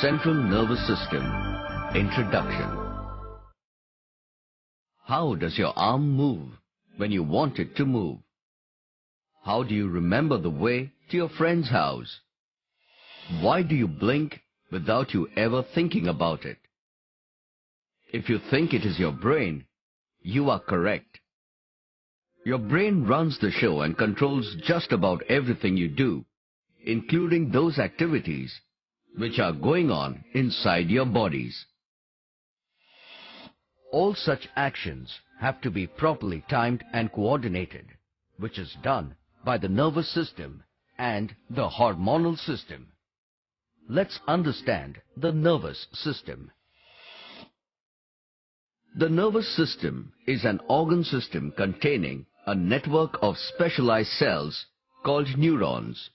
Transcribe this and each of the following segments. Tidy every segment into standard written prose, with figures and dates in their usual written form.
Central Nervous System Introduction. How does your arm move when you want it to move? How do you remember the way to your friend's house? Why do you blink without you ever thinking about it? If you think it is your brain, you are correct. Your brain runs the show and controls just about everything you do, including those activities which are going on inside your bodies. All such actions have to be properly timed and coordinated, which is done by the nervous system and the hormonal system. Let's understand the nervous system. The nervous system is an organ system containing a network of specialized cells called neurons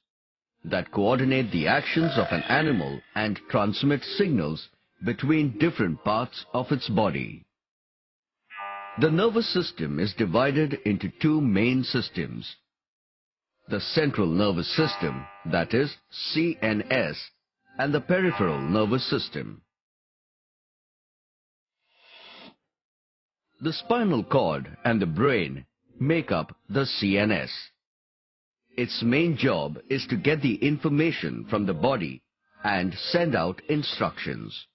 that coordinate the actions of an animal and transmit signals between different parts of its body. The nervous system is divided into two main systems: the central nervous system, that is CNS, and the peripheral nervous system. The spinal cord and the brain make up the CNS. Its main job is to get the information from the body and send out instructions.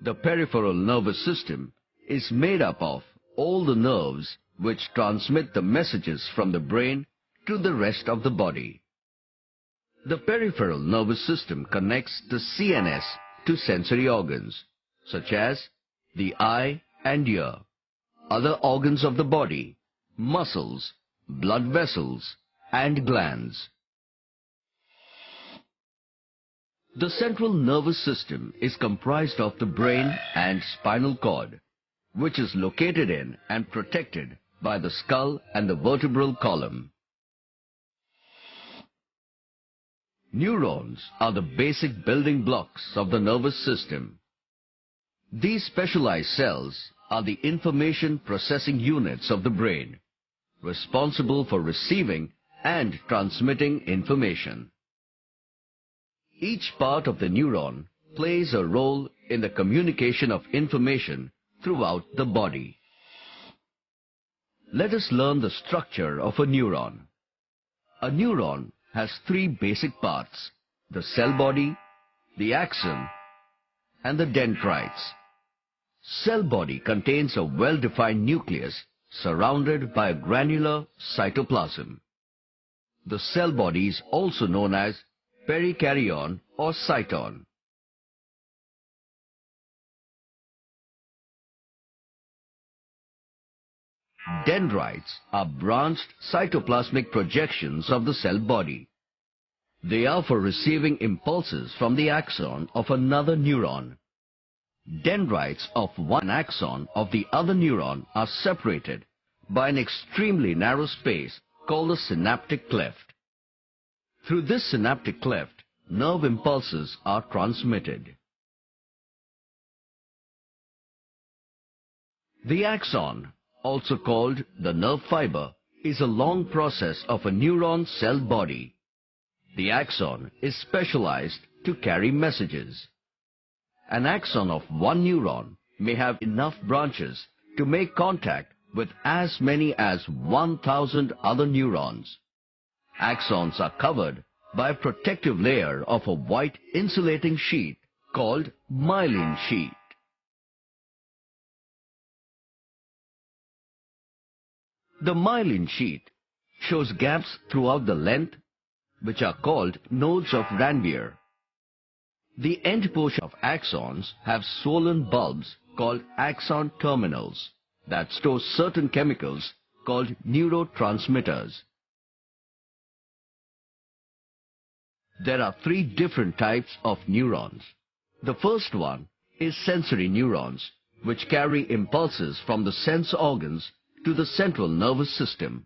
The peripheral nervous system is made up of all the nerves which transmit the messages from the brain to the rest of the body. The peripheral nervous system connects the CNS to sensory organs, such as the eye and ear, other organs of the body, muscles, blood vessels, and glands. The central nervous system is comprised of the brain and spinal cord, which is located in and protected by the skull and the vertebral column. Neurons are the basic building blocks of the nervous system. These specialized cells are the information processing units of the brain, responsible for receiving and transmitting information. Each part of the neuron plays a role in the communication of information throughout the body. Let us learn the structure of a neuron. A neuron has three basic parts: the cell body, the axon, and the dendrites. Cell body contains a well-defined nucleus surrounded by a granular cytoplasm. The cell body is also known as perikaryon or cyton. Dendrites are branched cytoplasmic projections of the cell body. They are for receiving impulses from the axon of another neuron. Dendrites of one axon of the other neuron are separated by an extremely narrow space called the synaptic cleft. Through this synaptic cleft, nerve impulses are transmitted. The axon, also called the nerve fiber, is a long process of a neuron cell body. The axon is specialized to carry messages. An axon of one neuron may have enough branches to make contact with as many as 1,000 other neurons. Axons are covered by a protective layer of a white insulating sheet called myelin sheath. The myelin sheath shows gaps throughout the length, which are called nodes of Ranvier. The end portion of axons have swollen bulbs called axon terminals that store certain chemicals called neurotransmitters. There are three different types of neurons. The first one is sensory neurons, which carry impulses from the sense organs to the central nervous system.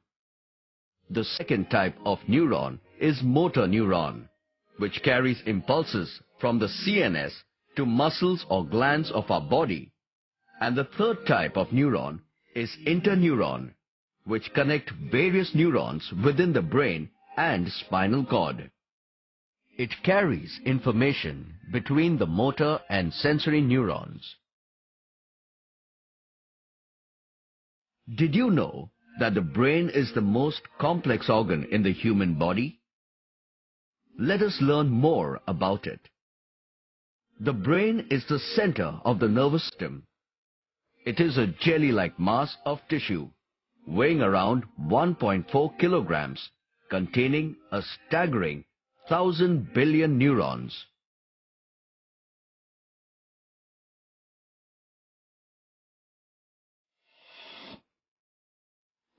The second type of neuron is motor neuron, which carries impulses from the CNS to muscles or glands of our body. And the third type of neuron is interneuron, which connect various neurons within the brain and spinal cord. It carries information between the motor and sensory neurons. Did you know that the brain is the most complex organ in the human body? Let us learn more about it. The brain is the center of the nervous system. It is a jelly-like mass of tissue, weighing around 1.4 kilograms, containing a staggering 1,000 billion neurons.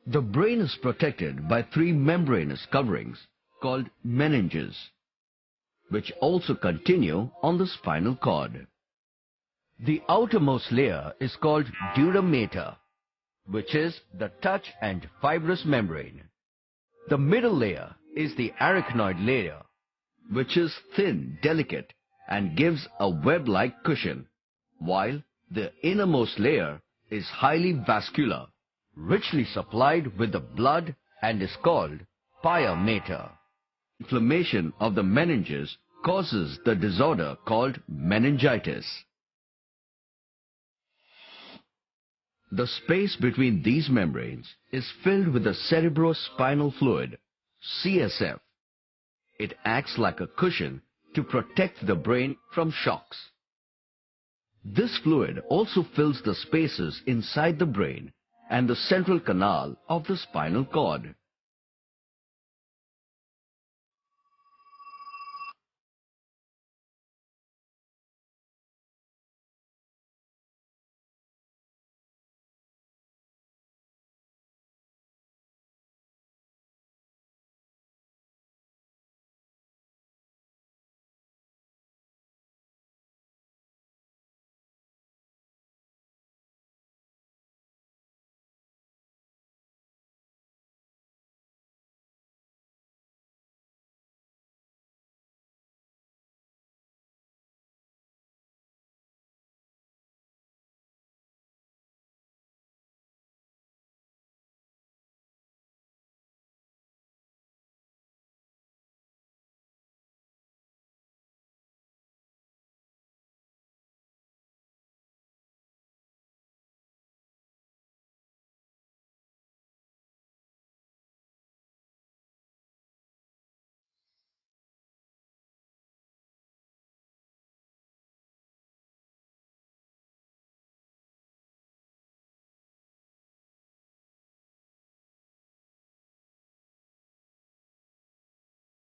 The brain is protected by three membranous coverings called meninges, which also continue on the spinal cord. The outermost layer is called dura mater, which is the touch and fibrous membrane. The middle layer is the arachnoid layer, which is thin, delicate, and gives a web-like cushion, while the innermost layer is highly vascular, richly supplied with the blood, and is called pia mater. Inflammation of the meninges causes the disorder called meningitis. The space between these membranes is filled with the cerebrospinal fluid, CSF. It acts like a cushion to protect the brain from shocks. This fluid also fills the spaces inside the brain and the central canal of the spinal cord.